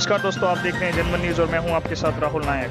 नमस्कार दोस्तों, आप देख रहे हैं जनमन न्यूज और मैं हूं आपके साथ राहुल नायक।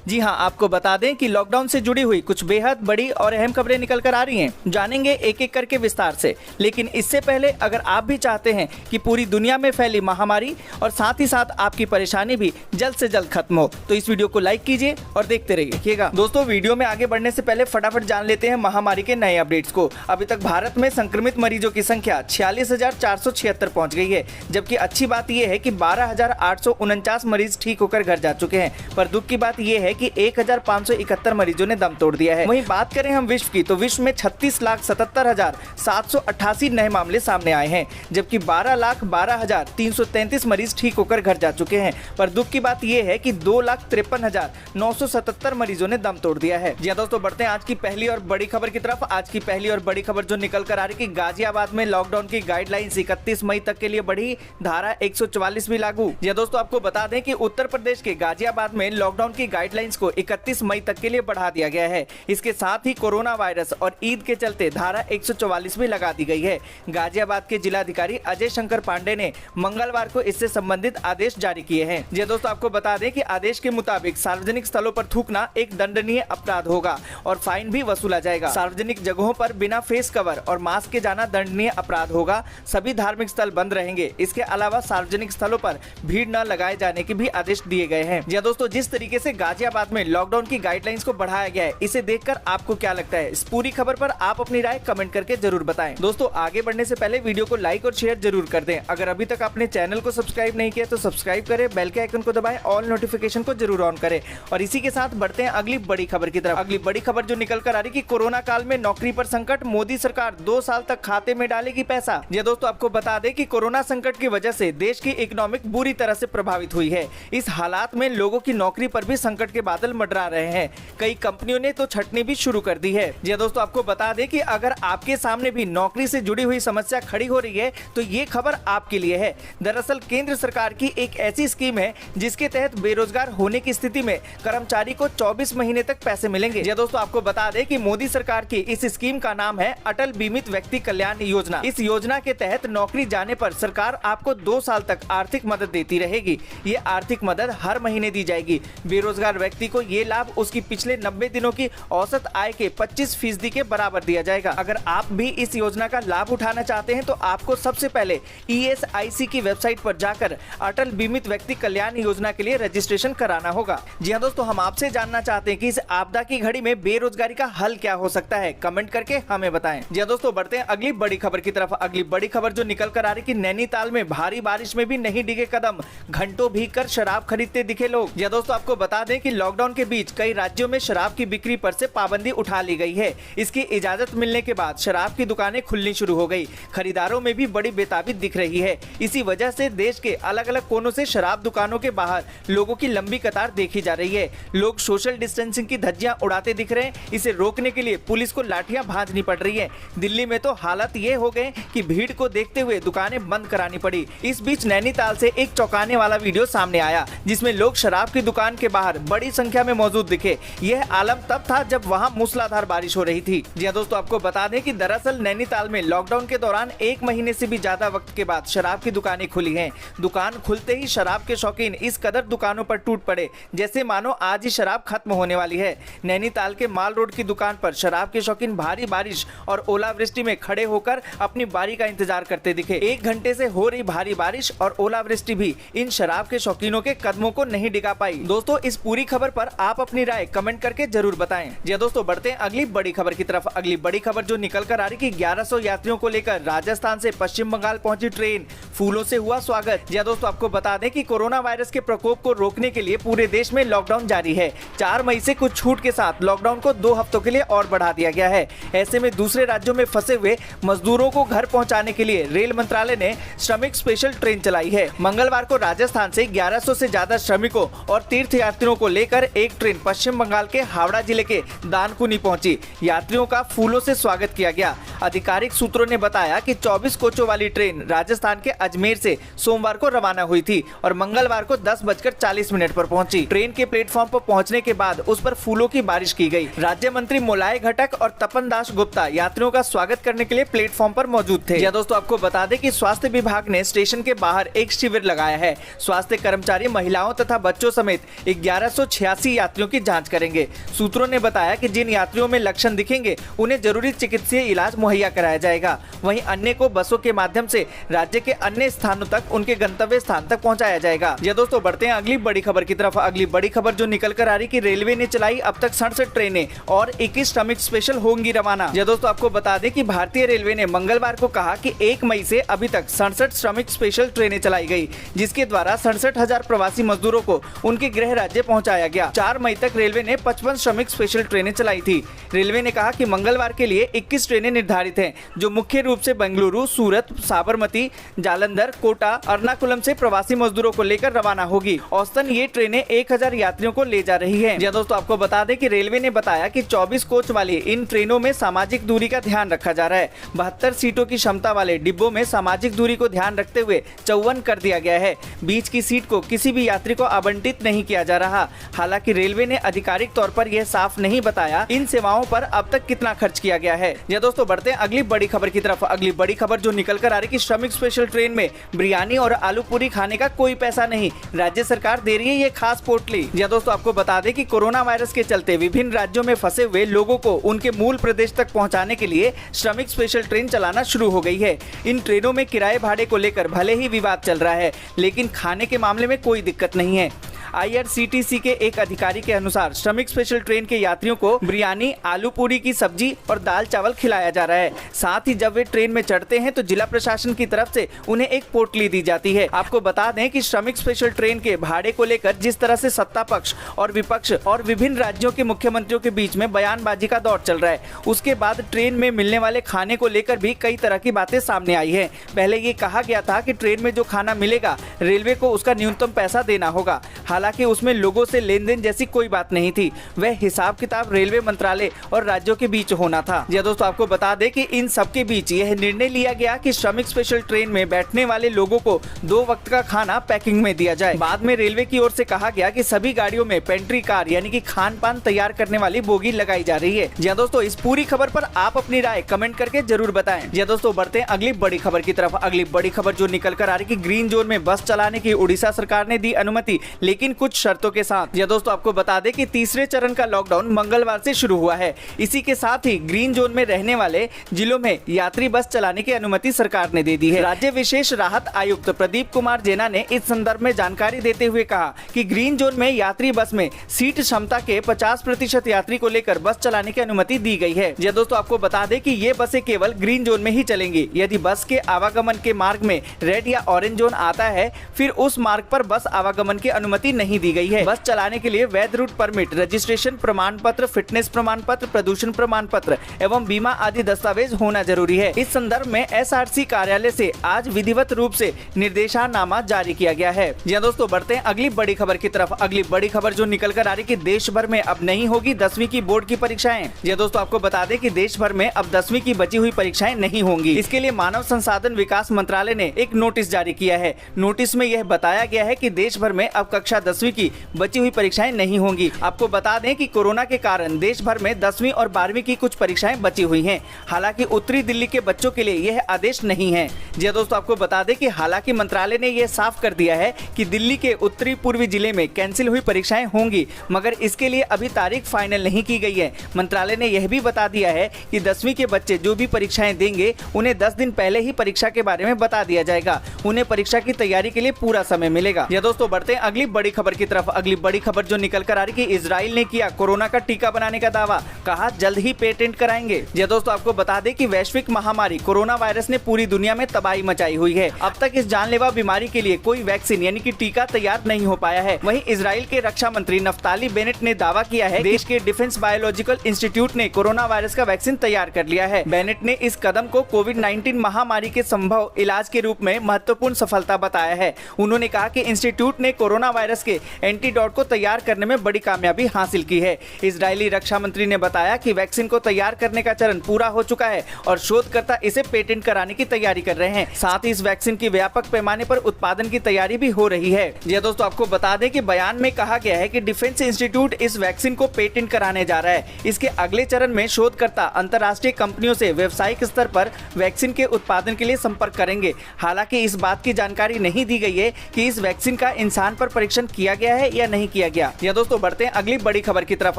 जी हां, आपको बता दें कि लॉकडाउन से जुड़ी हुई कुछ बेहद बड़ी और अहम खबरें निकल कर आ रही हैं। जानेंगे एक एक करके विस्तार से, लेकिन इससे पहले अगर आप भी चाहते हैं कि पूरी दुनिया में फैली महामारी और साथ ही साथ आपकी परेशानी भी जल्द से जल्द खत्म हो, तो इस वीडियो को लाइक कीजिए और देखते रहिएगा। दोस्तों, वीडियो में आगे बढ़ने से पहले फटाफट जान लेते हैं महामारी के नए अपडेट्स को। अभी तक भारत में संक्रमित मरीजों की संख्या 46,476 पहुंच गई है, जबकि अच्छी बात यह है कि 12,849 मरीज ठीक होकर घर जा चुके हैं। पर दुख की बात यह है कि 1,571 मरीजों ने दम तोड़ दिया है। वहीं बात करें हम विश्व की, तो विश्व में 36,77,788 नए मामले सामने आए हैं, जबकि 12,12,333 मरीज ठीक होकर घर जा चुके हैं। पर दुख की बात यह है कि 2,53,977 मरीजों ने दम तोड़ दिया है। जी हां दोस्तों, बढ़ते हैं आज की पहली और बड़ी खबर की तरफ। आज की पहली और बड़ी खबर जो निकल कर आ रही कि गाजियाबाद में लॉकडाउन की गाइडलाइंस 31 मई तक के लिए बढ़ी, धारा 144 भी लागू। जी हां दोस्तों, आपको बता दें कि उत्तर प्रदेश के गाजियाबाद में लॉकडाउन की गाइडलाइंस को 31 मई तक के लिए बढ़ा दिया गया है। इसके साथ ही कोरोना वायरस और ईद के चलते धारा 144 भी लगा दी गई है। गाजियाबाद के जिलाधिकारी अजय शंकर पांडे ने मंगलवार को इससे संबंधित आदेश जारी किए हैं। जी दोस्तों, आपको बता दें कि आदेश के मुताबिक सार्वजनिक स्थलों पर थूकना एक दंडनीय अपराध होगा और फाइन भी वसूला जाएगा। सार्वजनिक जगहों पर बिना फेस कवर और मास्क के जाना दंडनीय अपराध होगा। सभी धार्मिक स्थल बंद रहेंगे। इसके अलावा सार्वजनिक स्थलों पर भीड़ न लगाए जाने के भी आदेश दिए गए हैं। जी दोस्तों, जिस तरीके से गाजियाबाद में लॉकडाउन की गाइडलाइंस को बढ़ाया गया है, इसे देखकर आपको क्या लगता है? इस पूरी खबर पर आप अपनी राय कमेंट करके जरूर बताएं। दोस्तों, आगे बढ़ने से पहले वीडियो को लाइक और शेयर जरूर कर दें। अगर अभी तक आपने चैनल को सब्सक्राइब नहीं किया तो सब्सक्राइब करें, बेल के आइकन को दबाएं, ऑल नोटिफिकेशन को जरूर ऑन करें। और इसी के साथ बढ़ते हैं अगली बड़ी खबर की तरफ। अगली बड़ी खबर जो निकल कर आ रही कि कोरोना काल में नौकरी पर संकट, मोदी सरकार 2 साल तक खाते में डालेगी पैसा। ये दोस्तों, आपको बता दें कि कोरोना संकट की वजह से देश की इकोनॉमिक बुरी तरह से प्रभावित हुई है। इस हालात में लोगों की नौकरी पर भी संकट के बादल मंडरा रहे हैं। कई कंपनियों ने तो छटनी भी शुरू कर दी है। जी दोस्तों, आपको बता दें कि अगर आपके सामने भी नौकरी से जुड़ी हुई समस्या खड़ी हो रही है तो ये खबर आपके लिए है। दरअसल केंद्र सरकार की एक ऐसी स्कीम है जिसके तहत बेरोजगार होने की स्थिति में कर्मचारी को 24 महीने तक पैसे मिलेंगे। जी दोस्तों, आपको बता दें कि मोदी सरकार की इस स्कीम का नाम है अटल बीमित व्यक्ति कल्याण योजना। इस योजना के तहत नौकरी जाने पर सरकार आपको 2 साल तक आर्थिक मदद देती रहेगी। ये आर्थिक मदद हर महीने दी जाएगी। बेरोजगार व्यक्ति को ये लाभ उसकी पिछले 90 दिनों की औसत आय के 25% के बराबर दिया जाएगा। अगर आप भी इस योजना का लाभ उठाना चाहते हैं तो आपको सबसे पहले ESIC की वेबसाइट पर जाकर अटल बीमित व्यक्ति कल्याण योजना के लिए रजिस्ट्रेशन कराना होगा। जी हाँ दोस्तों, हम आपसे जानना चाहते हैं कि इस आपदा की घड़ी में बेरोजगारी का हल क्या हो सकता है। कमेंट करके हमें बताएं। जी हाँ दोस्तों, बढ़ते हैं अगली बड़ी खबर की तरफ। अगली बड़ी खबर जो निकल कर आ रही कि नैनीताल में भारी बारिश में भी नहीं डिगे कदम, घंटों भीगकर शराब खरीदते दिखे लोग। जी हाँ दोस्तों, आपको बता दें कि लॉकडाउन के बीच कई राज्यों में शराब की बिक्री पर से पाबंदी उठा ली गई है। इसकी इजाजत मिलने के बाद शराब की दुकानें खुलनी शुरू हो गई। खरीदारों में भी बड़ी बेताबी दिख रही है। इसी वजह से देश के अलग अलग कोनों से शराब दुकानों के बाहर लोगों की लंबी कतार देखी जा रही है। लोग सोशल डिस्टेंसिंग की धज्जियां उड़ाते दिख रहे हैं। इसे रोकने के लिए पुलिस को लाठियां भांजनी पड़ रही है। दिल्ली में तो हालात ये हो गए कि भीड़ को देखते हुए दुकानें बंद करानी पड़ी। इस बीच नैनीताल से एक चौंकाने वाला वीडियो सामने आया जिसमें लोग शराब की दुकान के बाहर बड़ी संख्या में मौजूद दिखे। यह आलम तब था जब वहां मूसलाधार बारिश हो रही थी। जी हाँ दोस्तों, आपको बता दें कि दरअसल नैनीताल में लॉकडाउन के दौरान 1 महीने से भी ज्यादा वक्त के बाद शराब की दुकानें खुली हैं। दुकान खुलते ही शराब के शौकीन इस कदर दुकानों पर टूट पड़े जैसे मानो आज ही शराब खत्म होने वाली है। नैनीताल के माल रोड की दुकान पर शराब के शौकीन भारी बारिश और ओलावृष्टि में खड़े होकर अपनी बारी का इंतजार करते दिखे। 1 घंटे से हो रही भारी बारिश और ओलावृष्टि भी इन शराब के शौकीनों के कदमों को नहीं डिगा पाई। दोस्तों, इस पूरी खबर पर आप अपनी राय कमेंट करके जरूर बताएं। जी दोस्तों, बढ़ते हैं अगली बड़ी खबर की तरफ। अगली बड़ी खबर जो निकल कर आ रही कि 1100 यात्रियों को लेकर राजस्थान से पश्चिम बंगाल पहुंची ट्रेन, फूलों से हुआ स्वागत। जी दोस्तों, आपको बता दें कि कोरोना वायरस के प्रकोप को रोकने के लिए पूरे देश में लॉकडाउन जारी है। 4 मई से कुछ छूट के साथ लॉकडाउन को 2 हफ्तों के लिए और बढ़ा दिया गया है। ऐसे में दूसरे राज्यों में फंसे हुए मजदूरों को घर पहुंचाने के लिए रेल मंत्रालय ने श्रमिक स्पेशल ट्रेन चलाई है। मंगलवार को राजस्थान से 1100 से ज्यादा श्रमिकों और तीर्थयात्रियों को लेकर लेकर एक ट्रेन पश्चिम बंगाल के हावड़ा जिले के दानकुनी पहुंची। यात्रियों का फूलों से स्वागत किया गया। आधिकारिक सूत्रों ने बताया कि 24 कोचों वाली ट्रेन राजस्थान के अजमेर से सोमवार को रवाना हुई थी और मंगलवार को 10:40 पर पहुंची। ट्रेन के प्लेटफॉर्म पर पहुंचने के बाद उस पर फूलों की बारिश की गई। राज्य मंत्री मोलाय घटक और तपन दास गुप्ता यात्रियों का स्वागत करने के लिए प्लेटफॉर्म पर मौजूद थे। या दोस्तों, आपको बता दें कि स्वास्थ्य विभाग ने स्टेशन के बाहर एक शिविर लगाया है। स्वास्थ्य कर्मचारी महिलाओं तथा बच्चों समेत 1186 यात्रियों की जांच करेंगे। सूत्रों ने बताया कि जिन यात्रियों में लक्षण दिखेंगे उन्हें जरूरी चिकित्सीय इलाज मुहैया कराया जाएगा। वहीं अन्य को बसों के माध्यम से राज्य के अन्य स्थानों तक उनके गंतव्य स्थान तक पहुंचाया जाएगा। ये दोस्तों, बढ़ते हैं अगली बड़ी खबर की तरफ। अगली बड़ी खबर जो निकल कर आ रही कि रेलवे ने चलाई अब तक 67 ट्रेनें और 21 श्रमिक स्पेशल होंगी रवाना। ये दोस्तों, आपको बता दें कि भारतीय रेलवे ने मंगलवार को कहा कि 1 मई से अभी तक 67 श्रमिक स्पेशल ट्रेनें चलाई गई, जिसके द्वारा 67,000 प्रवासी मजदूरों को उनके गृह राज्य पहुंचाया गया। 4 मई तक रेलवे ने 55 श्रमिक स्पेशल ट्रेनें चलाई थी। रेलवे ने कहा कि मंगलवार के लिए 21 ट्रेनें निर्धारित हैं, जो मुख्य रूप से बेंगलुरु, सूरत, साबरमती, जालंधर, कोटा, एर्नाकुलम से प्रवासी मजदूरों को लेकर रवाना होगी। औसतन ये ट्रेनें 1000 यात्रियों को ले जा रही हैं। दोस्तों, आपको बता दें कि रेलवे ने बताया कि 24 कोच वाली इन ट्रेनों में सामाजिक दूरी का ध्यान रखा जा रहा है। 72 सीटों की क्षमता वाले डिब्बों में सामाजिक दूरी को ध्यान रखते हुए 54 कर दिया गया है। बीच की सीट को किसी भी यात्री को आवंटित नहीं किया जा रहा। हालांकि रेलवे ने आधिकारिक तौर पर यह साफ नहीं बताया इन सेवाओं पर अब तक कितना खर्च किया गया है। या दोस्तों, बढ़ते हैं अगली बड़ी खबर की तरफ। अगली बड़ी खबर जो निकल कर आ रही कि श्रमिक स्पेशल ट्रेन में बिरयानी और आलू पूरी खाने का कोई पैसा नहीं, राज्य सरकार दे रही है ये खास पोटली। या दोस्तों, आपको बता दें कि कोरोना वायरस के चलते विभिन्न राज्यों में फंसे हुए लोगों को उनके मूल प्रदेश तक पहुंचाने के लिए श्रमिक स्पेशल ट्रेन चलाना शुरू हो गई है। इन ट्रेनों में किराए भाड़े को लेकर भले ही विवाद चल रहा है, लेकिन खाने के मामले में कोई दिक्कत नहीं है। IRCTC के एक अधिकारी के अनुसार श्रमिक स्पेशल ट्रेन के यात्रियों को बिरयानी, आलू पूरी की सब्जी और दाल चावल खिलाया जा रहा है। साथ ही जब वे ट्रेन में चढ़ते हैं तो जिला प्रशासन की तरफ से उन्हें एक पोटली दी जाती है। आपको बता दें कि श्रमिक स्पेशल ट्रेन के भाड़े को लेकर जिस तरह से सत्ता पक्ष और विपक्ष और विभिन्न राज्यों के मुख्यमंत्रियों के बीच में बयानबाजी का दौर चल रहा है, उसके बाद ट्रेन में मिलने वाले खाने को लेकर भी कई तरह की बातें सामने आई है। पहले ये कहा गया था कि ट्रेन में जो खाना मिलेगा रेलवे को उसका न्यूनतम पैसा देना होगा। हालांकि उसमें लोगों से लेन देन जैसी कोई बात नहीं थी, वह हिसाब किताब रेलवे मंत्रालय और राज्यों के बीच होना था। या दोस्तों, आपको बता दें कि इन सब के बीच यह निर्णय लिया गया कि श्रमिक स्पेशल ट्रेन में बैठने वाले लोगों को 2 वक्त का खाना पैकिंग में दिया जाए। बाद में रेलवे की ओर से कहा गया कि सभी गाड़ियों में पेंट्री कार यानी कि खान पान तैयार करने वाली बोगी लगाई जा रही है। या दोस्तों, इस पूरी खबर पर आप अपनी राय कमेंट करके जरूर बताएं। या दोस्तों, बढ़ते हैं अगली बड़ी खबर की तरफ। अगली बड़ी खबर जो निकल कर आ रही कि ग्रीन जोन में बस चलाने की उड़ीसा सरकार ने दी अनुमति, लेकिन कुछ शर्तों के साथ। या दोस्तों, आपको बता दें कि तीसरे चरण का लॉकडाउन मंगलवार से शुरू हुआ है। इसी के साथ ही ग्रीन जोन में रहने वाले जिलों में यात्री बस चलाने की अनुमति सरकार ने दे दी है। राज्य विशेष राहत आयुक्त प्रदीप कुमार जेना ने इस संदर्भ में जानकारी देते हुए कहा कि ग्रीन जोन में यात्री बस में सीट क्षमता के 50% यात्री को लेकर बस चलाने की अनुमति दी गई है। या दोस्तों, आपको बता दें कि ये बसें केवल ग्रीन जोन में ही चलेंगी। यदि बस के आवागमन के मार्ग में रेड या ऑरेंज जोन आता है, फिर उस मार्ग पर बस आवागमन की अनुमति नहीं दी गई है। बस चलाने के लिए वैध रूट परमिट, रजिस्ट्रेशन प्रमाण पत्र, फिटनेस प्रमाण पत्र, प्रदूषण प्रमाण पत्र एवं बीमा आदि दस्तावेज होना जरूरी है। इस संदर्भ में SRC कार्यालय से आज विधिवत रूप से निर्देशनामा जारी किया गया है। जी दोस्तों, बढ़ते हैं अगली बड़ी खबर की तरफ। अगली बड़ी खबर जो निकल कर आ रही कि देश भर में अब नहीं होगी 10वीं की बोर्ड की परीक्षाएं। जी दोस्तों, आपको बता दें कि देश भर में अब 10वीं की बची हुई परीक्षाएं नहीं होंगी। इसके लिए मानव संसाधन विकास मंत्रालय ने एक नोटिस जारी किया है। नोटिस में यह बताया गया है कि देश भर में अब कक्षा 10वीं की बची हुई परीक्षाएं नहीं होंगी। आपको बता दें कि कोरोना के कारण देश भर में 10वीं और 12वीं की कुछ परीक्षाएं बची हुई हैं। हालांकि उत्तरी दिल्ली के बच्चों के लिए यह आदेश नहीं है। जी दोस्तों, आपको बता दें कि हालांकि मंत्रालय ने यह साफ कर दिया है कि दिल्ली के उत्तरी पूर्वी जिले में कैंसिल हुई परीक्षाएं होंगी, मगर इसके लिए अभी तारीख फाइनल नहीं की गई है। मंत्रालय ने यह भी बता दिया है कि 10वीं के बच्चे जो भी परीक्षाएं देंगे उन्हें 10 दिन पहले ही परीक्षा के बारे में बता दिया जाएगा। उन्हें परीक्षा की तैयारी के लिए पूरा समय मिलेगा। या दोस्तों, बढ़ते हैं अगली बड़ी खबर की तरफ। अगली बड़ी खबर जो निकल कर आ रही कि इजराइल ने किया कोरोना का टीका बनाने का दावा, कहा जल्द ही पेटेंट कराएंगे। जी दोस्तों, आपको बता दें कि वैश्विक महामारी कोरोना वायरस ने पूरी दुनिया में तबाही मचाई हुई है। अब तक इस जानलेवा बीमारी के लिए कोई वैक्सीन यानी कि टीका तैयार नहीं हो पाया है। वहीं इजराइल के रक्षा मंत्री नफ्ताली बेनेट ने दावा किया है देश के डिफेंस बायोलॉजिकल इंस्टीट्यूट ने कोरोना वायरस का वैक्सीन तैयार कर लिया है। बेनेट ने इस कदम को कोविड-19 महामारी के संभव इलाज के रूप में महत्वपूर्ण सफलता बताया है। उन्होंने कहा कि इंस्टीट्यूट ने कोरोना वायरस के एंटीडोट को तैयार करने में बड़ी कामयाबी हासिल की है। इजरायली रक्षा मंत्री ने बताया कि वैक्सीन को तैयार करने का चरण पूरा हो चुका है और शोधकर्ता इसे पेटेंट कराने की तैयारी कर रहे हैं। साथ ही इस वैक्सीन की व्यापक पैमाने पर उत्पादन की तैयारी भी हो रही है। जी दोस्तों, आपको बता दें कि बयान में कहा गया है कि डिफेंस इंस्टीट्यूट इस वैक्सीन को पेटेंट कराने जा रहा है। इसके अगले चरण में शोधकर्ता अंतर्राष्ट्रीय कंपनियों से व्यावसायिक स्तर पर वैक्सीन के उत्पादन के लिए संपर्क करेंगे। हालांकि इस बात की जानकारी नहीं दी गई है कि इस वैक्सीन का इंसान पर परीक्षण किया गया है या नहीं किया गया। या दोस्तों, बढ़ते हैं अगली बड़ी खबर की तरफ।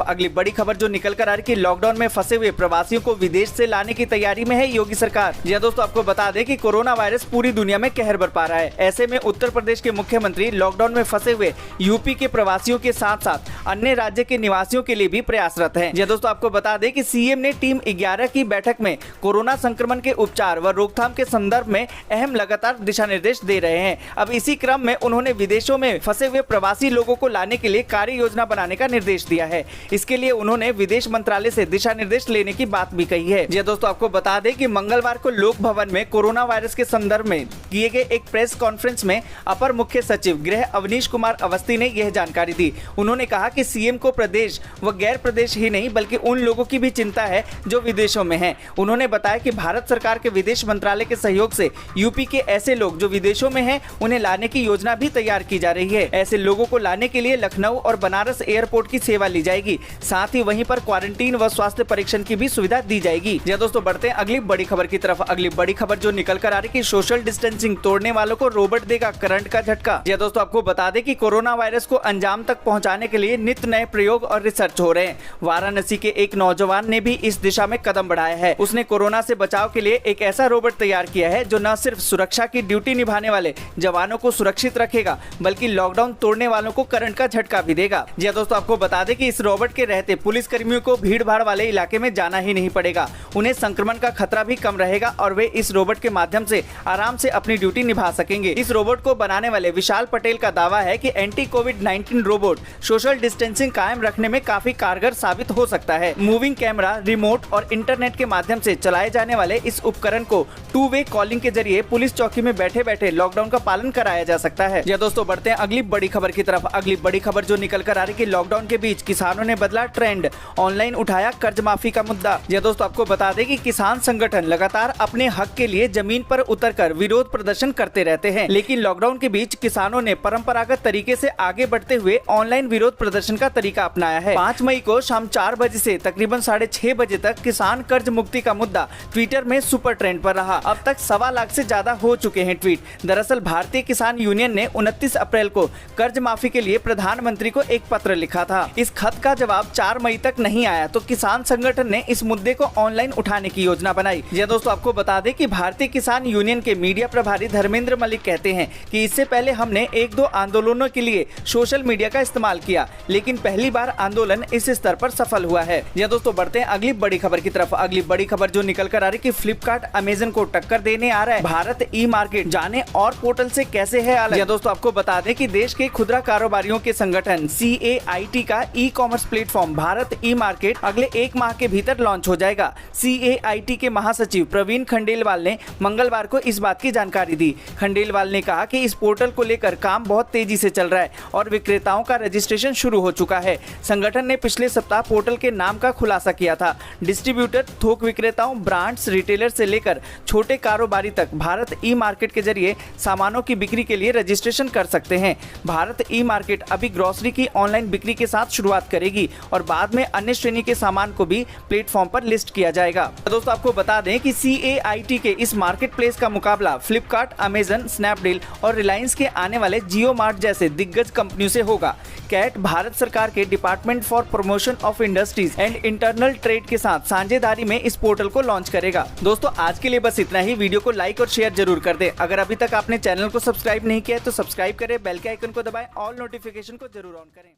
अगली बड़ी खबर जो निकल कर आ रही है कि लॉकडाउन में फंसे हुए प्रवासियों को विदेश से लाने की तैयारी में है योगी सरकार। या दोस्तों, आपको बता दें कि कोरोना वायरस पूरी दुनिया में कहर बरपा रहा है। ऐसे में उत्तर प्रदेश के मुख्यमंत्री लॉकडाउन में फंसे हुए यूपी के प्रवासियों के साथ साथ अन्य राज्य के निवासियों के लिए भी प्रयासरत हैं। जी दोस्तों, आपको बता दें कि सीएम ने टीम 11 की बैठक में कोरोना संक्रमण के उपचार व रोकथाम के संदर्भ में अहम लगातार दिशा निर्देश दे रहे हैं। अब इसी क्रम में उन्होंने विदेशों में फंसे हुए प्रवासी लोगों को लाने के लिए कार्य योजना बनाने का निर्देश दिया है। इसके लिए उन्होंने विदेश मंत्रालय से दिशा निर्देश लेने की बात भी कही है। जी दोस्तों, आपको बता दें कि मंगलवार को लोक भवन में कोरोना वायरस के संदर्भ में किए गए एक प्रेस कॉन्फ्रेंस में अपर मुख्य सचिव गृह अवनीश कुमार अवस्थी ने यह जानकारी दी। उन्होंने कहा कि सीएम को प्रदेश व गैर प्रदेश ही नहीं बल्कि उन लोगों की भी चिंता है जो विदेशों में हैं। उन्होंने बताया कि भारत सरकार के विदेश मंत्रालय के सहयोग से यूपी के ऐसे लोग जो विदेशों में हैं उन्हें लाने की योजना भी तैयार की जा रही है। ऐसे लोगों को लाने के लिए लखनऊ और बनारस एयरपोर्ट की सेवा ली जाएगी। साथ ही वहीं पर क्वारंटीन व स्वास्थ्य परीक्षण की भी सुविधा दी जाएगी। जी दोस्तों, बढ़ते हैं अगली बड़ी खबर की तरफ। अगली बड़ी खबर जो निकल कर आ रही है कि सोशल डिस्टेंसिंग तोड़ने वालों को रोबोट देगा करंट का झटका। जी दोस्तों, आपको बता दें कि कोरोना वायरस को अंजाम तक पहुंचाने के लिए नित नए प्रयोग और रिसर्च हो रहे हैं। वाराणसी के एक नौजवान ने भी इस दिशा में कदम बढ़ाया है। उसने कोरोना से बचाव के लिए एक ऐसा रोबोट तैयार किया है जो न सिर्फ सुरक्षा की ड्यूटी निभाने वाले जवानों को सुरक्षित रखेगा बल्कि लॉकडाउन तोड़ने वालों को करंट का झटका भी देगा। जी दोस्तों, आपको बता दें कि इस रोबोट के रहते पुलिस कर्मियों को भीड़ भाड़ वाले इलाके में जाना ही नहीं पड़ेगा। उन्हें संक्रमण का खतरा भी कम रहेगा और वे इस रोबोट के माध्यम से आराम से अपनी ड्यूटी निभा सकेंगे। इस रोबोट को बनाने वाले विशाल पटेल का दावा है कि एंटी कोविड-19 रोबोट सोशल डिस्टेंसिंग कायम रखने में काफी कारगर साबित हो सकता है। मूविंग कैमरा, रिमोट और इंटरनेट के माध्यम से चलाए जाने वाले इस उपकरण को 2-वे कॉलिंग के जरिए पुलिस चौकी में बैठे बैठे लॉकडाउन का पालन कराया जा सकता है। या दोस्तों, बढ़ते हैं अगली बड़ी खबर की तरफ। अगली बड़ी खबर जो निकल कर आ रही है कि लॉकडाउन के बीच किसानों ने बदला ट्रेंड, ऑनलाइन उठाया कर्ज माफी का मुद्दा। या दोस्तों, आपको बता दें कि किसान संगठन लगातार अपने हक के लिए जमीन पर उतरकर विरोध प्रदर्शन करते रहते हैं, लेकिन लॉकडाउन के बीच किसानों ने परंपरागत तरीके से आगे बढ़ते हुए ऑनलाइन विरोध प्रदर्शन का तरीका अपनाया है। 5 मई को शाम 4 बजे से तकरीबन 6:30 बजे तक किसान कर्ज मुक्ति का मुद्दा ट्विटर में सुपर ट्रेंड पर रहा। अब तक 1.25 लाख से ज्यादा हो चुके हैं ट्वीट। दरअसल भारतीय किसान यूनियन ने 29 अप्रैल को कर्ज माफी के लिए प्रधानमंत्री को एक पत्र लिखा था। इस खत का जवाब 4 मई तक नहीं आया तो किसान संगठन ने इस मुद्दे को ऑनलाइन उठाने की योजना बनाई। यह दोस्तों, आपको बता दें कि भारतीय किसान यूनियन के मीडिया प्रभारी धर्मेंद्र मलिक कहते हैं कि इससे पहले हमने 1-2 आंदोलनों के लिए सोशल मीडिया का इस्तेमाल किया, लेकिन पहली बार आंदोलन इस स्तर पर सफल हुआ है। यह दोस्तों, बढ़ते हैं अगली बड़ी खबर की तरफ। अगली बड़ी खबर जो निकल कर आ रही है कि फ्लिपकार्ट अमेजन को टक्कर देने आ रहा है भारत ई मार्केट, जाने और पोर्टल से कैसे है अलग। यह दोस्तों, आपको बता दें कि देश के खुदरा कारोबारियों के संगठन CAIT का ई कॉमर्स प्लेटफॉर्म भारत ई मार्केट अगले 1 माह के भीतर लॉन्च हो जाएगा। CAIT के महासचिव प्रवीण खंडेलवाल ने मंगलवार को इस बात की जानकारी दी। खंडेलवाल ने कहा कि इस पोर्टल को लेकर काम बहुत तेजी से चल रहा है और विक्रेताओं का रजिस्ट्रेशन शुरू हो चुका है। संगठन ने पिछले सप्ताह पोर्टल के नाम का खुलासा किया था। डिस्ट्रीब्यूटर, थोक विक्रेताओं, ब्रांड्स, रिटेलर से लेकर छोटे कारोबारी तक भारत ई मार्केट के जरिए सामानों की बिक्री के लिए रजिस्ट्रेशन कर सकते हैं। भारत ई मार्केट अभी ग्रोसरी की ऑनलाइन बिक्री के साथ शुरुआत करेगी और बाद में अन्य श्रेणी के सामान को भी प्लेटफॉर्म पर लिस्ट किया जाएगा। दोस्तों, आपको बता दें कि CAIT के इस मार्केट प्लेस का मुकाबला फ्लिपकार्ट, अमेजन, स्नैपडील और रिलायंस के आने वाले जियो मार्ट जैसे दिग्गज कंपनियों से होगा। कैट भारत सरकार के department for promotion of industries and internal trade के साथ साझेदारी में इस पोर्टल को लॉन्च करेगा। दोस्तों, आज के लिए बस इतना ही। वीडियो को लाइक और शेयर जरूर कर दें। अगर अभी तक आपने चैनल को सब्सक्राइब नहीं किया है तो सब्सक्राइब करें, बेल के आइकन को दबाएं, ऑल नोटिफिकेशन को जरूर ऑन करें।